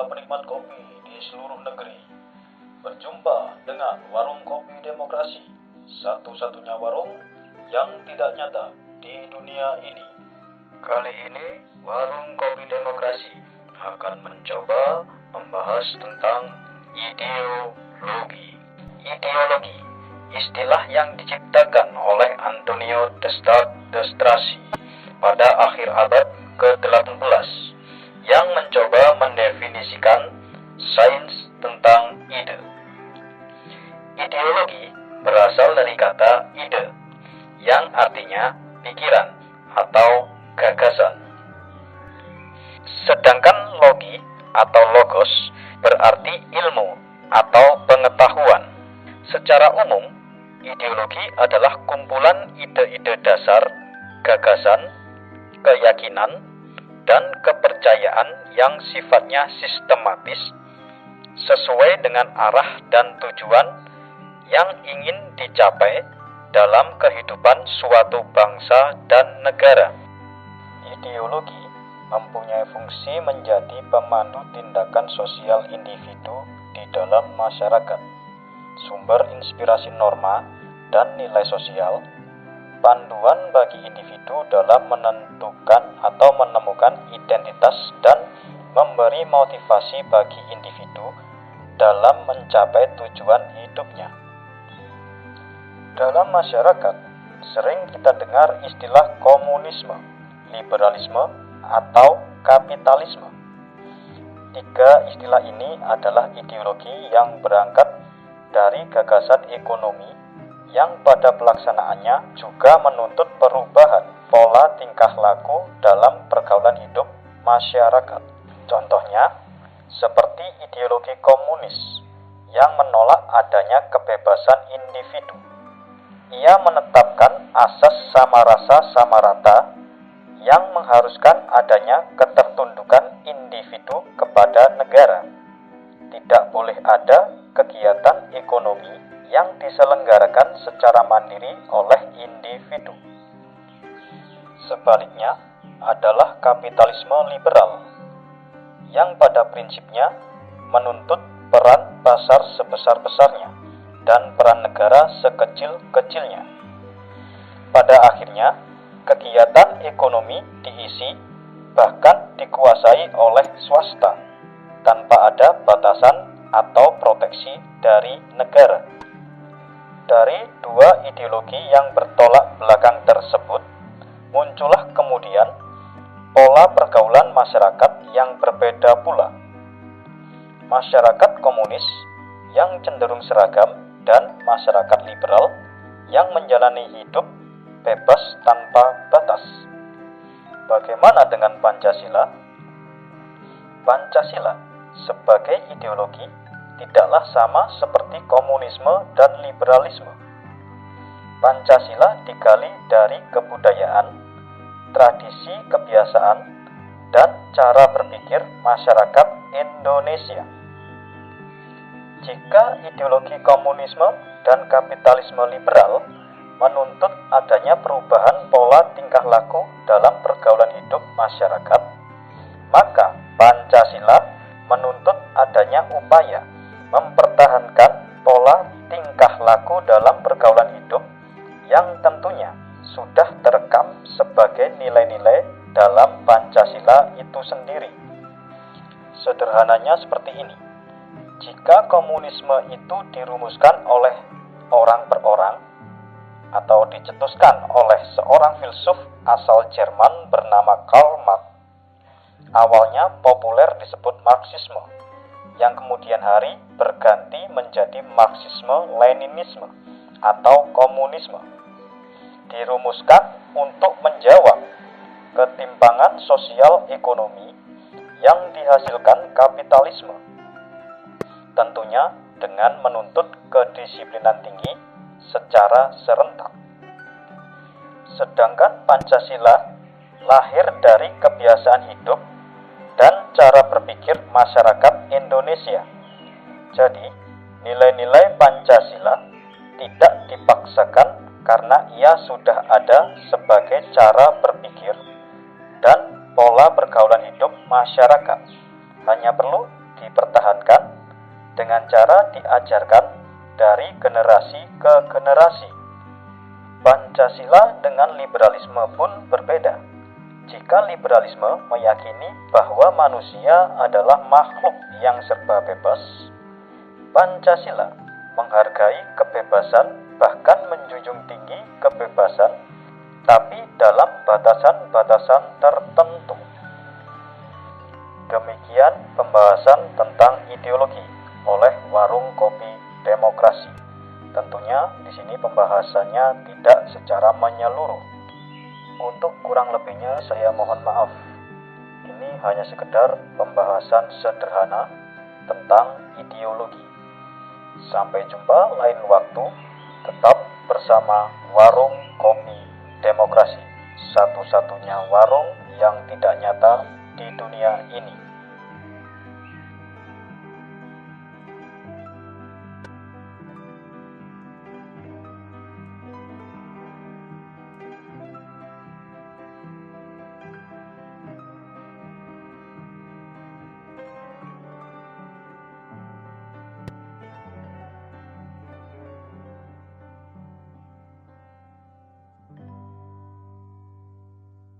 para penikmat kopi di seluruh negeri. Berjumpa dengan Warung Kopi Demokrasi, satu-satunya warung yang tidak nyata di dunia ini. Kali ini, Warung Kopi Demokrasi akan mencoba membahas tentang ideologi. Ideologi, istilah yang diciptakan oleh Antonio de Strassi pada akhir abad ke-18 yang mencoba mendefinisikan sains tentang ide. Ideologi berasal dari kata ide yang artinya pikiran atau gagasan. Sedangkan logi atau logos berarti ilmu atau pengetahuan. Secara umum, ideologi adalah kumpulan ide-ide dasar, gagasan, keyakinan, dan kepercayaan yang sifatnya sistematis sesuai dengan arah dan tujuan yang ingin dicapai dalam kehidupan suatu bangsa dan negara. Ideologi mempunyai fungsi menjadi pemandu tindakan sosial individu di dalam masyarakat, sumber inspirasi norma dan nilai sosial, panduan bagi individu dalam menentukan atau menemukan identitas dan memberi motivasi bagi individu dalam mencapai tujuan hidupnya. Dalam masyarakat, sering kita dengar istilah komunisme, liberalisme, atau kapitalisme. Tiga istilah ini adalah ideologi yang berangkat dari gagasan ekonomi yang pada pelaksanaannya juga menuntut perubahan pola tingkah laku dalam pergaulan hidup masyarakat. Contohnya, seperti ideologi komunis yang menolak adanya kebebasan individu. Ia menetapkan asas sama rasa sama rata yang mengharuskan adanya ketertundukan individu kepada negara. Tidak boleh ada kegiatan ekonomi yang diselenggarakan secara mandiri oleh individu. Sebaliknya adalah kapitalisme liberal yang pada prinsipnya menuntut peran pasar sebesar-besarnya dan peran negara sekecil-kecilnya. Pada akhirnya, kegiatan ekonomi diisi bahkan dikuasai oleh swasta tanpa ada batasan atau proteksi dari negara. Dari dua ideologi yang bertolak belakang tersebut, muncullah kemudian pola pergaulan masyarakat yang berbeda pula. Masyarakat komunis yang cenderung seragam dan masyarakat liberal yang menjalani hidup bebas tanpa batas. Bagaimana dengan Pancasila? Pancasila sebagai ideologi tidaklah sama seperti komunisme dan liberalisme. Pancasila digali dari kebudayaan, tradisi kebiasaan, dan cara berpikir masyarakat Indonesia. Jika ideologi komunisme dan kapitalisme liberal menuntut adanya perubahan pola tingkah laku dalam pergaulan hidup masyarakat, maka Pancasila menuntut adanya upaya mempertahankan pola tingkah laku dalam pergaulan hidup yang tentunya sudah terekam sebagai nilai-nilai dalam Pancasila itu sendiri. Sederhananya seperti ini. Jika komunisme itu dirumuskan oleh orang per orang atau dicetuskan oleh seorang filsuf asal Jerman bernama Karl Marx, awalnya populer disebut Marxisme, yang kemudian hari berganti menjadi Marxisme-Leninisme atau komunisme. Dirumuskan untuk menjawab ketimpangan sosial ekonomi yang dihasilkan kapitalisme, tentunya dengan menuntut kedisiplinan tinggi secara serentak. Sedangkan Pancasila lahir dari kebiasaan hidup dan cara berpikir masyarakat Indonesia. Jadi, nilai-nilai Pancasila tidak dipaksakan karena ia sudah ada sebagai cara berpikir dan pola pergaulan hidup masyarakat. Hanya perlu dipertahankan dengan cara diajarkan dari generasi ke generasi. Pancasila dengan liberalisme pun berbeda. Jika liberalisme meyakini bahwa manusia adalah makhluk yang serba bebas, Pancasila menghargai kebebasan, bahkan menjunjung tinggi kebebasan, tapi dalam batasan-batasan tertentu. Demikian pembahasan tentang ideologi oleh Warung Kopi Demokrasi. Tentunya di sini pembahasannya tidak secara menyeluruh. Untuk kurang lebihnya saya mohon maaf. Ini hanya sekedar pembahasan sederhana tentang ideologi. Sampai jumpa lain waktu, tetap bersama Warung Kopi Demokrasi, satu-satunya warung yang tidak nyata di dunia ini.